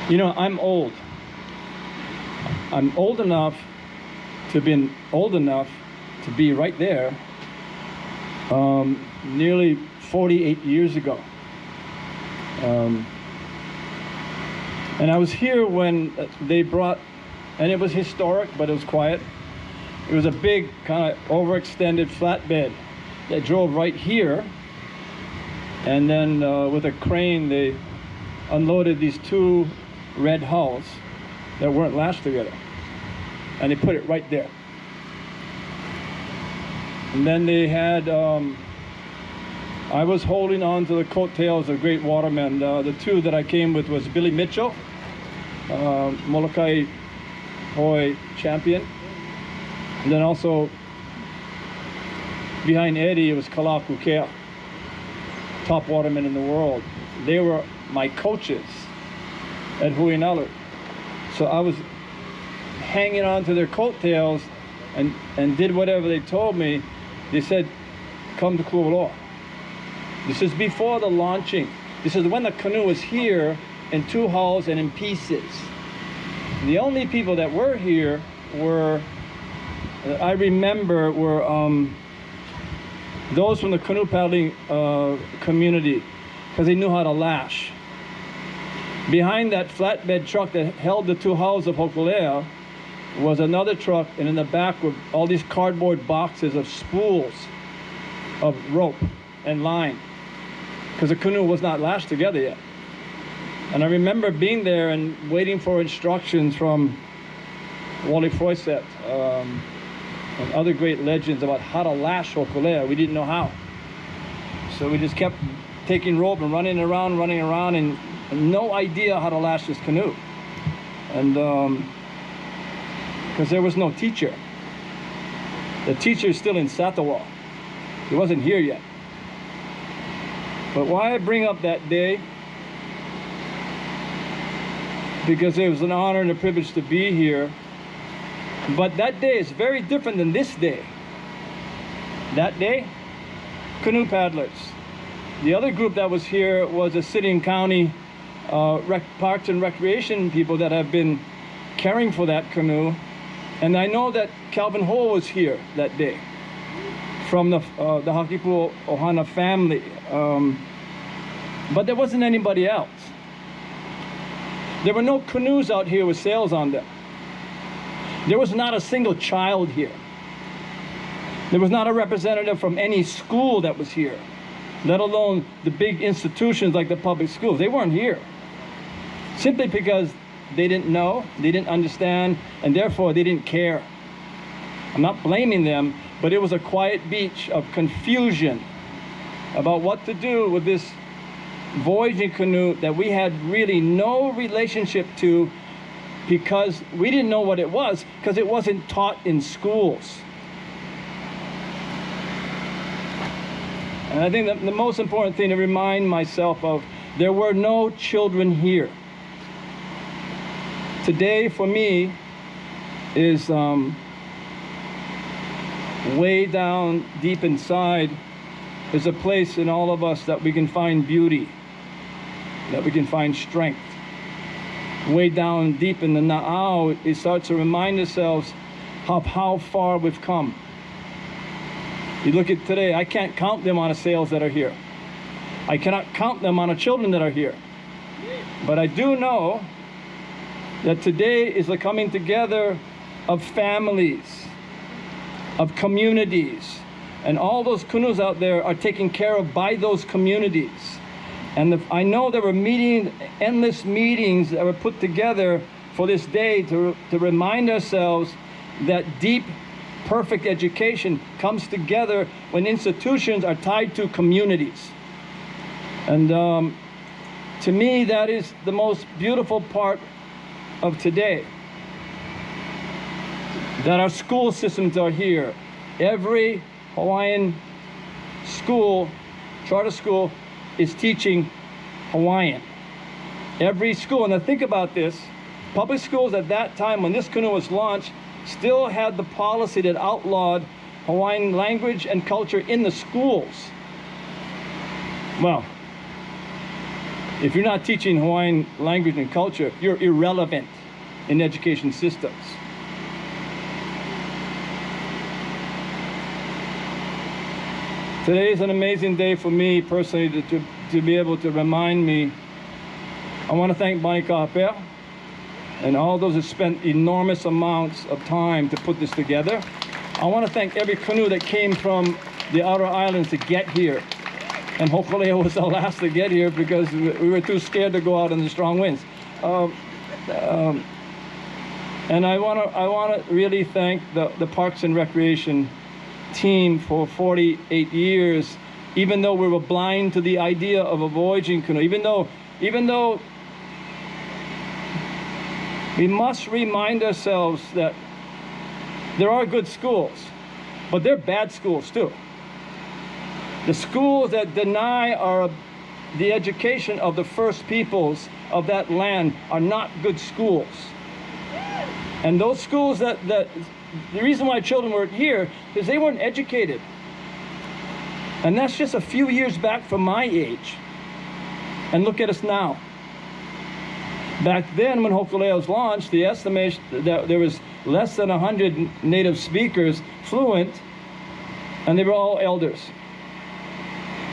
You know, I'm old. I'm old enough to be right there nearly 48 years ago. And I was here when they brought, and it was historic, but it was quiet. It was a big kind of overextended flatbed that drove right here. And then with a crane, they unloaded these two red hulls that weren't lashed together. And they put it right there. And then they had, I was holding on to the coattails of great watermen. The two that I came with was Billy Mitchell, Molokai Hoi champion. And then also behind Eddie, it was Hōkūleʻa, top waterman in the world. They were my coaches at Huinalur. So I was hanging on to their coattails and did whatever they told me. They said, come to Kualoa. This is before the launching. This is when the canoe was here in two hulls and in pieces. The only people that were here were, I remember, were those from the canoe paddling community, because they knew how to lash. Behind that flatbed truck that held the two hulls of Hōkūleʻa was another truck, and in the back were all these cardboard boxes of spools of rope and line, because the canoe was not lashed together yet. And I remember being there and waiting for instructions from Wally Froyset and other great legends about how to lash Hōkūleʻa. We didn't know how. So we just kept taking rope and running around, and no idea how to lash this canoe. And because there was no teacher. The teacher is still in Satawal. He wasn't here yet. But why I bring up that day, because it was an honor and a privilege to be here. But that day is very different than this day. That day, canoe paddlers. The other group that was here was the city and county parks and recreation people that have been caring for that canoe. And I know that Calvin Ho was here that day from the Hakipu Ohana family. But there wasn't anybody else. There were no canoes out here with sails on them. There was not a single child here. There was not a representative from any school that was here, let alone the big institutions like the public schools. They weren't here. Simply because they didn't know, they didn't understand, and therefore they didn't care. I'm not blaming them, but it was a quiet beach of confusion about what to do with this voyaging canoe that we had really no relationship to, because we didn't know what it was, because it wasn't taught in schools. And I think that the most important thing to remind myself of, there were no children here. Today, for me, is way down deep inside is a place in all of us that we can find beauty, that we can find strength. Way down deep in the na'au, it starts to remind ourselves of how far we've come. You look at today, I can't count the amount of sails that are here. I cannot count the amount of children that are here. But I do know that today is the coming together of families, of communities, and all those canoes out there are taken care of by those communities. And I know there were endless meetings that were put together for this day to remind ourselves that deep, perfect education comes together when institutions are tied to communities. And to me, that is the most beautiful part of today. That our school systems are here. Every Hawaiian school, charter school, is teaching Hawaiian. Every school, and now think about this, public schools at that time when this canoe was launched still had the policy that outlawed Hawaiian language and culture in the schools. Well, If you're not teaching Hawaiian language and culture, you're irrelevant in education systems. Today is an amazing day for me personally to be able to remind me. I want to thank Bonnie Kapea and all those who spent enormous amounts of time to put this together. I want to thank every canoe that came from the outer islands to get here. And Hōkūleʻa was the last to get here because we were too scared to go out in the strong winds. And I want to really thank the Parks and Recreation team for 48 years, even though we were blind to the idea of a voyaging canoe, even though we must remind ourselves that there are good schools, but there are bad schools too. The schools that deny the education of the first peoples of that land are not good schools. And those schools the reason why children were here is they weren't educated. And that's just a few years back from my age. And look at us now. Back then, when Hōkūleʻa was launched, the estimation that there was less than 100 native speakers fluent, and they were all elders.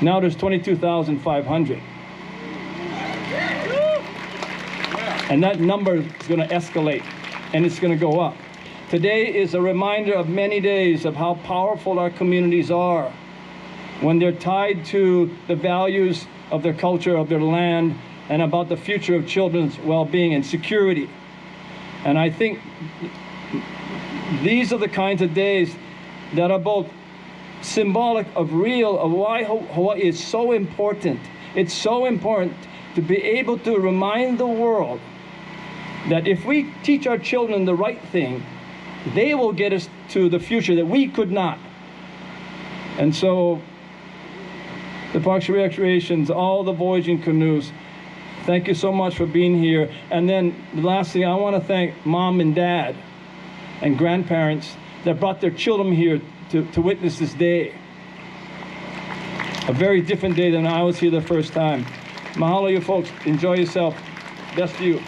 Now there's 22,500. And that number is going to escalate, and it's going to go up. Today is a reminder of many days of how powerful our communities are when they're tied to the values of their culture, of their land, and about the future of children's well-being and security. And I think these are the kinds of days that are both symbolic of why Hawaii is so important. It's so important to be able to remind the world that if we teach our children the right thing, they will get us to the future that we could not. And so the Parks and Recreations, all the voyaging canoes, thank you so much for being here. And then the last thing, I want to thank mom and dad and grandparents that brought their children here to witness this day. A very different day than I was here the first time. Mahalo, you folks. Enjoy yourself. Best to you.